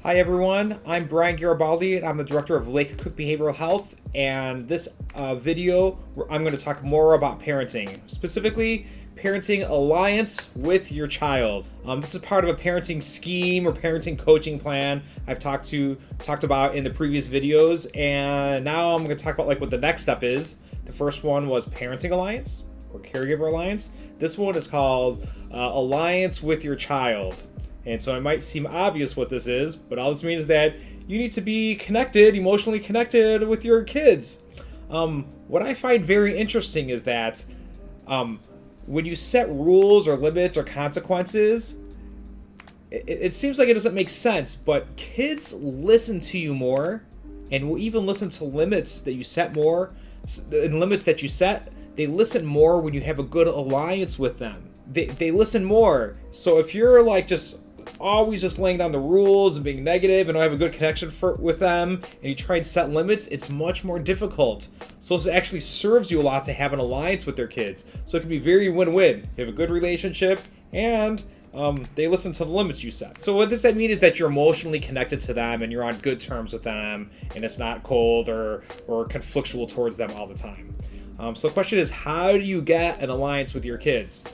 Hi everyone, I'm Brian Garibaldi and I'm the director of Lake Cook Behavioral Health, and this video I'm going to talk more about parenting, specifically parenting alliance with your child. This is part of a parenting scheme or parenting coaching plan I've talked about in the previous videos, and now I'm going to talk about what the next step is. The first one was parenting alliance or caregiver alliance. This one is called alliance with your child. And so it might seem obvious what this is, but all this means is that you need to be connected, emotionally connected with your kids. What I find very interesting is that when you set rules or limits or consequences, it seems like it doesn't make sense, but kids listen to you more and will even listen to limits that you set more, and limits that you set. They listen more when you have a good alliance with them. They listen more. So if you're always just laying down the rules and being negative and don't have a good connection with them, and you try and set limits, it's much more difficult. So it actually serves you a lot to have an alliance with their kids. So it can be very win-win. You have a good relationship and they listen to the limits you set. So what does that mean is that you're emotionally connected to them and you're on good terms with them, and it's not cold or conflictual towards them all the time. So the question is, how do you get an alliance with your kids?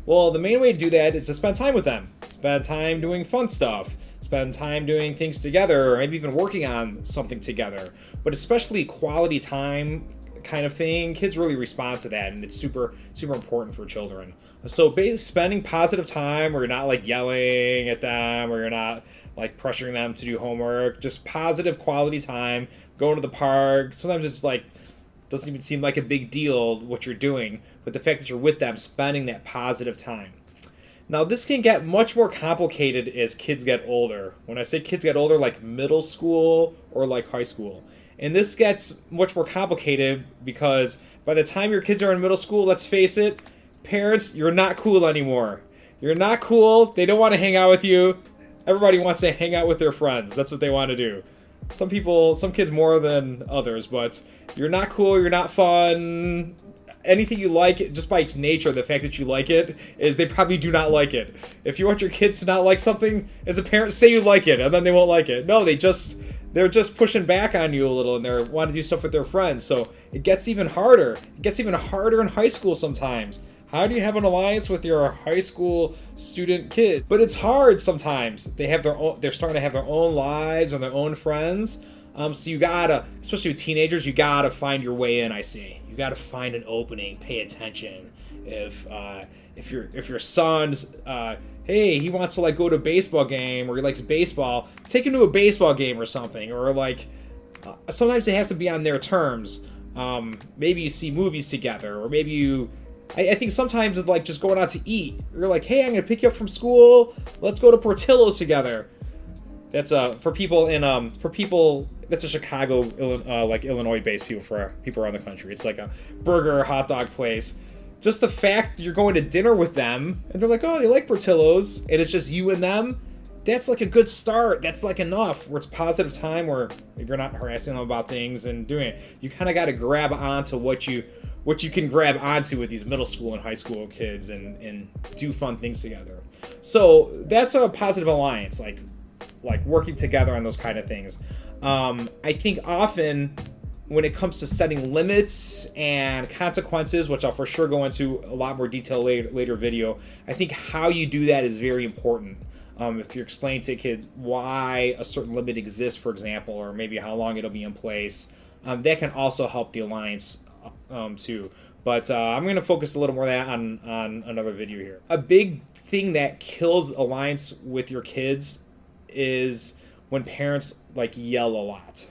Well, the main way to do that is to spend time with them. Spend time doing fun stuff. Spend time doing things together, or maybe even working on something together. But especially quality time kind of thing, kids really respond to that, and it's super, super important for children. So spending positive time where you're not yelling at them, or you're not pressuring them to do homework, just positive quality time, going to the park. Sometimes it's doesn't even seem like a big deal what you're doing, but the fact that you're with them, spending that positive time. Now, this can get much more complicated as kids get older. When I say kids get older, like middle school or high school. And this gets much more complicated because by the time your kids are in middle school, let's face it, parents, you're not cool anymore. You're not cool. They don't want to hang out with you. Everybody wants to hang out with their friends. That's what they want to do. Some kids more than others, but you're not cool, you're not fun. Anything you like, just by its nature, the fact that you like it, is they probably do not like it. If you want your kids to not like something, as a parent, say you like it, and then they won't like it. No, they're just pushing back on you a little, and they want to do stuff with their friends. So it gets even harder. It gets even harder in high school sometimes. How do you have an alliance with your high school student kid? But it's hard sometimes. They're starting to have their own lives and their own friends. So you gotta, especially with teenagers, you gotta find your way in. I see. You gotta find an opening. Pay attention. If your son's hey, he wants to go to a baseball game, or he likes baseball, take him to a baseball game or something. Or sometimes it has to be on their terms. Maybe you see movies together, or maybe you. I think sometimes it's just going out to eat. You're hey, I'm going to pick you up from school. Let's go to Portillo's together. That's for people that's a Chicago, Illinois-based people around the country. It's like a burger, hot dog place. Just the fact you're going to dinner with them, and they're oh, they like Portillo's, and it's just you and them. That's a good start. That's enough, where it's positive time, where if you're not harassing them about things and doing it, you kind of got to grab onto what you can grab onto with these middle school and high school kids, and do fun things together. So that's a positive alliance, like working together on those kind of things. I think often when it comes to setting limits and consequences, which I'll for sure go into a lot more detail later video, I think how you do that is very important. If you're explaining to kids why a certain limit exists, for example, or maybe how long it'll be in place, that can also help the alliance too. But I'm going to focus a little more on another video here. A big thing that kills alliance with your kids is when parents yell a lot.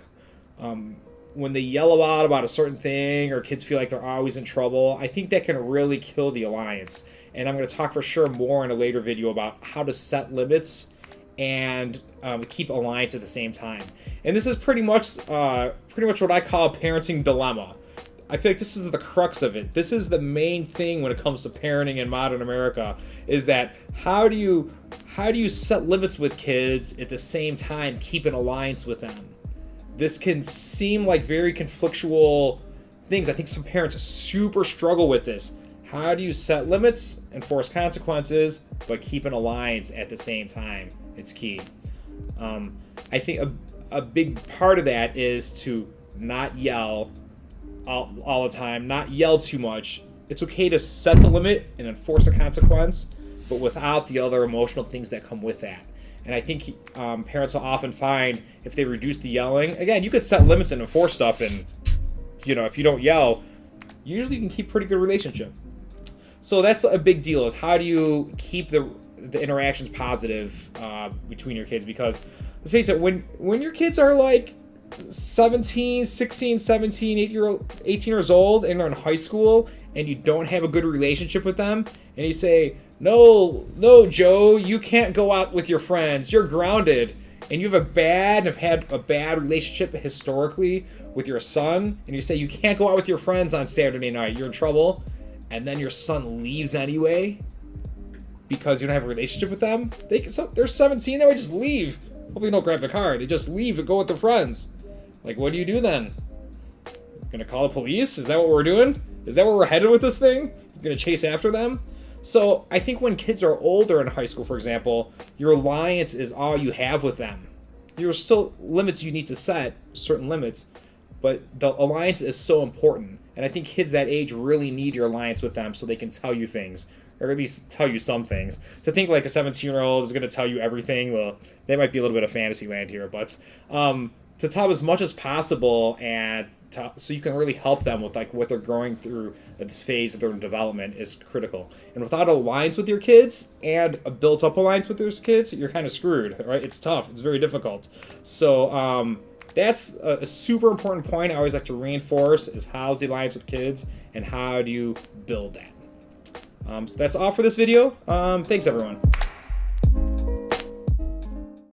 When they yell a lot about a certain thing, or kids feel like they're always in trouble, I think that can really kill the alliance. And I'm going to talk for sure more in a later video about how to set limits and keep alliance at the same time. And this is pretty much what I call a parenting dilemma. I feel like this is the crux of it. This is the main thing when it comes to parenting in modern America, is that how do you set limits with kids at the same time keep an alliance with them? This can seem like very conflictual things. I think some parents super struggle with this. How do you set limits, enforce consequences, but keep an alliance at the same time? It's key. I think a big part of that is to not yell all the time, not yell too much. It's okay to set the limit and enforce a consequence, but without the other emotional things that come with that. And I think parents will often find if they reduce the yelling, again, you could set limits and enforce stuff, and if you don't yell, usually you can keep pretty good relationship. So that's a big deal, is how do you keep the interactions positive between your kids? Because let's face it, when your kids are like 17, 16, 17, 18 years old and they're in high school and you don't have a good relationship with them, and you say, no, Joe, you can't go out with your friends, you're grounded, and have had a bad relationship historically with your son, and you say you can't go out with your friends on Saturday night, you're in trouble, and then your son leaves anyway because you don't have a relationship with them. They're 17, they would just leave. Hopefully you don't grab the car. They just leave and go with their friends. Like, what do you do then? Gonna call the police? Is that what we're doing? Is that where we're headed with this thing? You're gonna chase after them? So I think when kids are older in high school, for example, your alliance is all you have with them. There's still limits you need to set, certain limits, but the alliance is so important. And I think kids that age really need your alliance with them so they can tell you things, or at least tell you some things. To think like a 17-year-old is going to tell you everything, well, that might be a little bit of fantasy land here, but to tell them as much as possible, and so you can really help them with like what they're going through at this phase of their development is critical. And without an alliance with your kids and a built-up alliance with those kids, you're kind of screwed, right? It's tough. It's very difficult. So that's a super important point I always like to reinforce, is how's the alliance with kids and how do you build that. So that's all for this video. Thanks, everyone.